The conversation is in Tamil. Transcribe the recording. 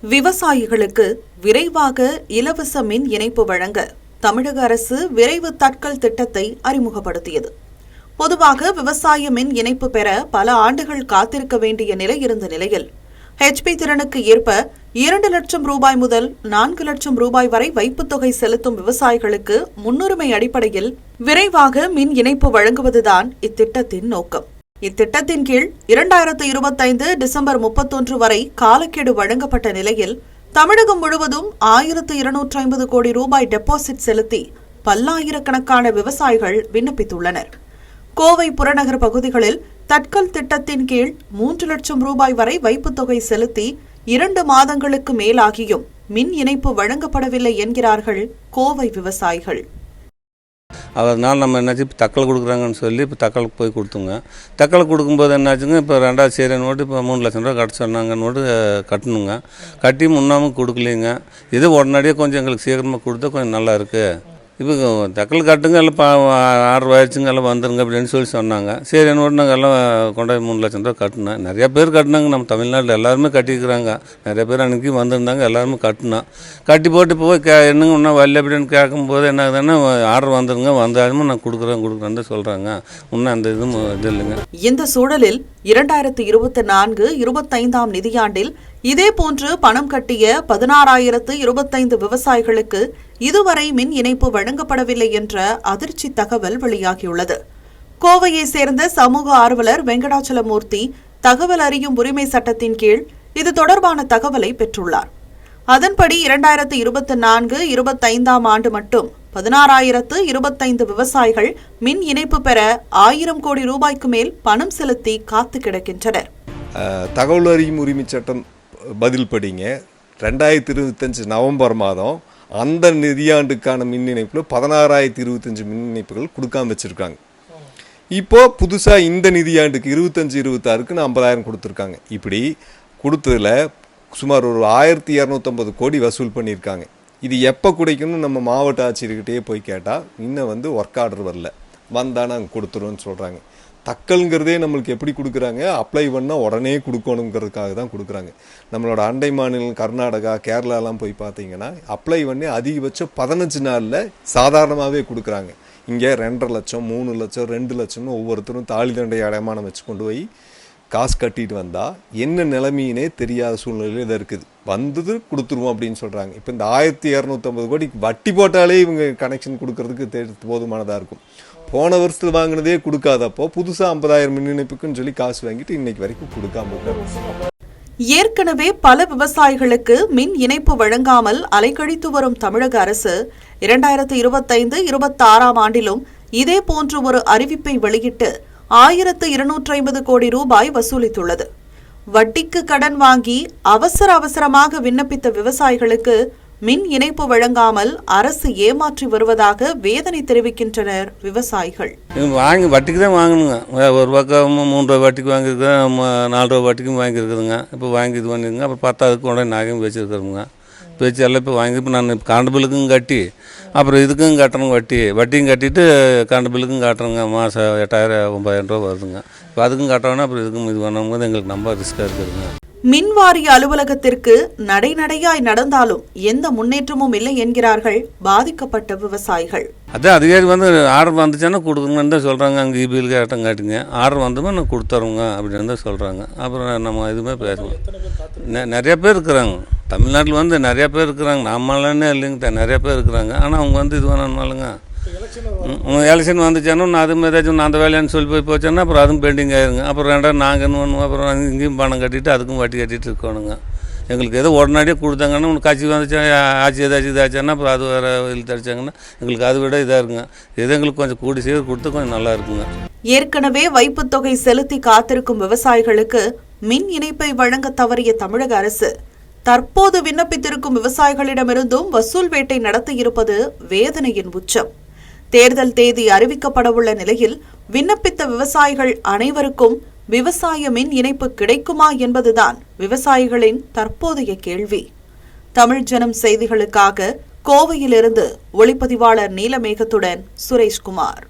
விவசாயிகளுக்கு விரைவாக இலவச மின் இணைப்பு வழங்க தமிழக அரசு விரைவு தட்கல் திட்டத்தை அறிமுகப்படுத்தியது. பொதுவாக விவசாய மின் இணைப்பு பெற பல ஆண்டுகள் காத்திருக்க வேண்டிய நிலை இருந்த நிலையில் HP திறனுக்கு ஏற்ப 2 லட்சம் ரூபாய் முதல் 4 லட்சம் ரூபாய் வரை வைப்புத் தொகை செலுத்தும் விவசாயிகளுக்கு முன்னுரிமை அடிப்படையில் விரைவாக மின் இணைப்பு வழங்குவதுதான் இத்திட்டத்தின் நோக்கம். இத்திட்டத்தின் கீழ் 2025 டிசம்பர் 31 வரை காலக்கெடு வழங்கப்பட்ட நிலையில் தமிழகம் முழுவதும் 1250 கோடி ரூபாய் டெபாசிட் செலுத்தி பல்லாயிரக்கணக்கான விவசாயிகள் விண்ணப்பித்துள்ளனர். கோவை புறநகர் பகுதிகளில் தட்கல் திட்டத்தின் கீழ் 3 லட்சம் ரூபாய் வரை வைப்புத் தொகை செலுத்தி 2 மாதங்களுக்கு மேலாகியும் மின் இணைப்பு வழங்கப்படவில்லை என்கிறார்கள் கோவை விவசாயிகள். அதனால் நம்ம என்னாச்சு இப்போ தக்கல் கொடுக்குறாங்கன்னு சொல்லி இப்போ தக்கலுக்கு போய் கொடுத்துங்க. தக்கல் கொடுக்கும்போது என்னாச்சுங்க, இப்போ 2வது சேரி நோட்டு இப்போ 3 லட்சம் ரூபா கட்ட சொன்னாங்க. நோட்டு கட்டணுங்க. கட்டி முன்னாமல் கொடுக்கலிங்க. இது உடனடியாக கொஞ்சம் எங்களுக்கு சீக்கிரமாக கொடுத்தா கொஞ்சம் நல்லா இருக்குது. இப்போ தக்கல் கட்டுங்க, எல்லாம் ஆர்டர் ஆயிடுச்சுங்க, எல்லாம் வந்துருங்க அப்படின்னு சொல்லி சொன்னாங்க. சரி நோட்டு நாங்கள் எல்லாம் கொண்டாடி 3 லட்சம் ரூபா கட்டினோம். நிறையா பேர் கட்டினாங்க. நம்ம தமிழ்நாட்டில் எல்லாருமே கட்டிக்கிறாங்க. நிறைய பேர் அன்றைக்கி வந்திருந்தாங்க. எல்லாருமே கட்டினோம். கட்டி போட்டு போய் என்னங்க இன்னும் வரல அப்படின்னு கேட்கும்போது என்ன ஆகுதுன்னா, ஆர்டர் வந்துருங்க, வந்தாலுமே நான் கொடுக்குறேன்னு சொல்கிறாங்க. இன்னும் அந்த இது இல்லைங்க. இந்த சூழலில் 2024-25 நிதியாண்டில் இதேபோன்று பணம் கட்டிய 16,025 விவசாயிகளுக்கு இதுவரை மின் இணைப்பு வழங்கப்படவில்லை என்ற அதிர்ச்சி தகவல் வெளியாகியுள்ளது. கோவையை சேர்ந்த சமூக ஆர்வலர் வெங்கடாச்சலமூர்த்தி தகவல் அறியும் உரிமை சட்டத்தின் கீழ் இது தொடர்பான தகவலை பெற்றுள்ளார். அதன்படி 2024-25 ஆண்டு மட்டும் 16,025 விவசாயிகள் மின் இணைப்பு பெற 1000 கோடி ரூபாய்க்கு மேல் பணம் செலுத்தி காத்து கிடக்கின்றனர். தகவல் அறியும் உரிமை சட்டம் பதில் படிங்க. 2025 நவம்பர் மாதம் அந்த நிதியாண்டுக்கான மின் இணைப்பில் 16,025 மின் இணைப்புகள் கொடுக்காம வச்சுருக்காங்க. இப்போது புதுசாக இந்த நிதியாண்டுக்கு 25-26க்கு 50,000 கொடுத்துருக்காங்க. இப்படி கொடுத்ததில் சுமார் ஒரு 1,250 கோடி வசூல் பண்ணியிருக்காங்க. இது எப்போ கிடைக்கணும்னு நம்ம மாவட்ட ஆட்சியர்கிட்டே போய் கேட்டால் இன்னும் ஒர்க் ஆர்டர் வரல, வந்தால் நாங்கள் கொடுத்துருவோன்னு சொல்கிறாங்க. தக்கல்ங்கிறதே நம்மளுக்கு எப்படி கொடுக்குறாங்க, அப்ளை பண்ணால் உடனே கொடுக்கணுங்கிறதுக்காக தான் கொடுக்குறாங்க. நம்மளோட அண்டை மாநிலம் கர்நாடகா, கேரளாலாம் போய் பார்த்தீங்கன்னா அப்ளை பண்ணி அதிகபட்சம் 15 நாளில் சாதாரணமாகவே கொடுக்குறாங்க. இங்கே 2.5 லட்சம் 3 லட்சம் 2 லட்சம்னு ஒவ்வொருத்தரும் தாலி தண்டை அடைமானம் வச்சு கொண்டு போய் காசு கட்டிட்டு வந்தால் என்ன நிலைமையினே தெரியாத சூழ்நிலையில் இதாக இருக்குது. வந்தது கொடுத்துருவோம் அப்படின்னு சொல்கிறாங்க. இப்போ இந்த 1,250 கோடி வட்டி போட்டாலே இவங்க கனெக்ஷன் கொடுக்கறதுக்கு போதுமானதாக இருக்கும். போன வருஷத்தில் வாங்கினதே கொடுக்காதப்போ புதுசாக 50,000 மின் இணைப்புக்குன்னு சொல்லி காசு வாங்கிட்டு இன்னைக்கு வரைக்கும் கொடுக்காம இருக்காங்க. ஏற்கனவே பல விவசாயிகளுக்கு மின் இணைப்பு வழங்காமல் அலைக்கழித்து வரும் தமிழக அரசு 2025-26 ஆண்டிலும் இதே போன்ற ஒரு அறிவிப்பை வெளியிட்டு 1,250 கோடி ரூபாய் வசூலித்துள்ளது. வட்டிக்கு கடன் வாங்கி அவசரமாக விண்ணப்பித்த விவசாயிகளுக்கு மின் இணைப்பு வழங்காமல் அரசு ஏமாற்றி வருவதாக வேதனை தெரிவிக்கின்றனர் விவசாயிகள். வாங்கி வட்டிக்கு தான் வாங்கணுங்க. ஒரு பக்கம் 3 ரூபா வட்டிக்கு வாங்கியிருக்கேன், 4 ரூபா வட்டிக்கும் வாங்கியிருக்குதுங்க. இப்போ வாங்கி இது பண்ணிருங்க. அப்புறம் 10,000க்கு கொண்டு நகையும் வச்சுருக்கிறோங்க. வச்சு எல்லாம் இப்போ வாங்கி இப்போ நான் கரண்ட் பில்லுக்கும் கட்டி அப்புறம் இதுக்கும் கட்டணும், வட்டியும் கட்டிட்டு கரண்ட் பில்லுக்கும் கட்டுறோங்க. மாதம் 8,000-9,000 ரூபா வருதுங்க. இப்போ அதுக்கும் கட்டணும்னா அப்புறம் இதுக்கும் இது பண்ணும்போது எங்களுக்கு ரொம்ப ரிஸ்க்காக இருக்குதுங்க. மின்வாரிய அலுவலகத்திற்கு நடையாய் நடந்தாலும் எந்த முன்னேற்றமும் இல்லை என்கிறார்கள் பாதிக்கப்பட்ட விவசாயிகள். அதான் அதிகாரி ஆர்டர் வந்துச்சுன்னா கொடுக்குங்கன்னு தான் சொல்கிறாங்க. அங்கே இபிஎல் கேட்டம் காட்டுங்க, ஆர்டர் வந்துமே நான் கொடுத்துறோங்க அப்படின்னு தான் சொல்கிறாங்க. அப்புறம் நம்ம எதுவுமே பேசுவோம். நிறைய பேர் இருக்கிறாங்க தமிழ்நாட்டில் நிறைய பேர் இருக்கிறாங்க. நம்மளானே இல்லைங்க, நிறைய பேர் இருக்கிறாங்க. ஆனால் அவங்க இது வேணும்னாலுங்க எலெக்ஷன் வந்துச்சானோ நான் அதுவும் ஏதாச்சும் அந்த வேலையான்னு சொல்லி போச்சேன்னா அப்புறம் அதுவும் பெண்டிங் ஆயிருங்க. அப்புறம் 2 நாங்கள் என்ன பண்ணுவோம், அப்புறம் இங்கேயும் பணம் கட்டிட்டு அதுக்கும் வட்டி கட்டிட்டு இருக்கணுங்க. எங்களுக்கு ஏதோ உடனடியே கொடுத்தாங்கன்னா ஒன்று கட்சி வந்துச்சா ஆட்சி ஏதாச்சும் இதாச்சான்னா அப்புறம் அது வேறு இழுத்தடிச்சாங்கன்னா எங்களுக்கு அதை விட இதாக இருக்குங்க. இது எங்களுக்கு கொஞ்சம் கூடி சீக்கிரம் கொடுத்து கொஞ்சம் நல்லா இருக்குங்க. ஏற்கனவே வைப்புத் தொகை செலுத்தி காத்திருக்கும் விவசாயிகளுக்கு மின் இணைப்பை வழங்க தவறிய தமிழக அரசு தற்போது விண்ணப்பித்திருக்கும் விவசாயிகளிடமிருந்தும் வசூல் வேட்டை நடத்தியிருப்பது வேதனையின் உச்சம். தேர்தல் தேதி அறிவிக்கப்படவுள்ள நிலையில் விண்ணப்பித்த விவசாயிகள் அனைவருக்கும் விவசாய மின் இணைப்பு கிடைக்குமா என்பதுதான் விவசாயிகளின் தற்போதைய கேள்வி. தமிழ் ஜனம் செய்திகளுக்காக கோவையிலிருந்து ஒளிப்பதிவாளர் நீலமேகத்துடன் சுரேஷ்குமார்.